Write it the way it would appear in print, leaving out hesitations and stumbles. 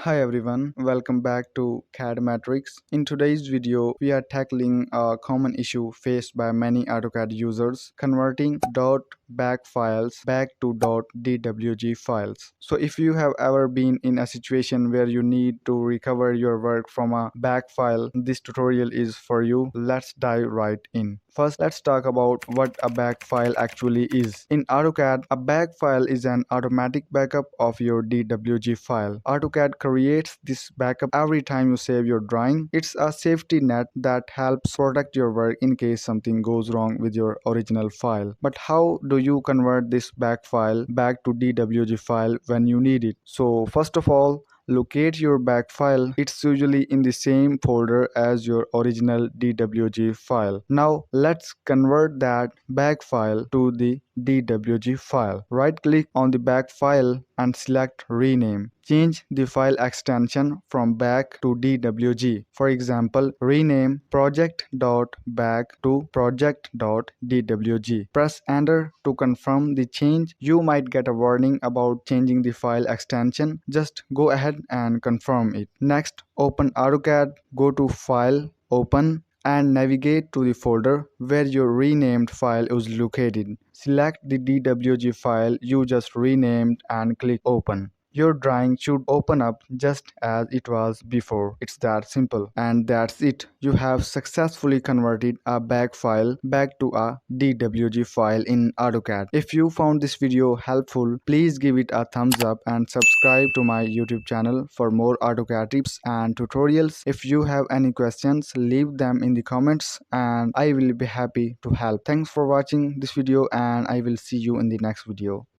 Hi everyone, welcome back to CAD Matrix. In today's video, we are tackling a common issue faced by many AutoCAD users, converting .back files back to .dwg files. So if you have ever been in a situation where you need to recover your work from a back file, this tutorial is for you. Let's dive right in. First, let's talk about what a back file actually is. In AutoCAD, a back file is an automatic backup of your DWG file. AutoCAD creates this backup every time you save your drawing. It's a safety net that helps protect your work in case something goes wrong with your original file. But how do you convert this back file back to DWG file when you need it? So first of all, locate your back file. It's usually in the same folder as your original DWG file. Now let's convert that back file to the DWG file. Right click on the back file and select rename. Change the file extension from back to DWG. For example, rename project.back to project.dwg. Press enter to confirm the change. You might get a warning about changing the file extension. Just go ahead and confirm it. Next, open AutoCAD, go to File, Open, and navigate to the folder where your renamed file is located. Select the DWG file you just renamed and click Open. Your drawing should open up just as it was before. It's that simple. And that's it. You have successfully converted a back file back to a DWG file in AutoCAD. If you found this video helpful, please give it a thumbs up and subscribe to my YouTube channel for more AutoCAD tips and tutorials. If you have any questions, leave them in the comments and I will be happy to help. Thanks for watching this video and I will see you in the next video.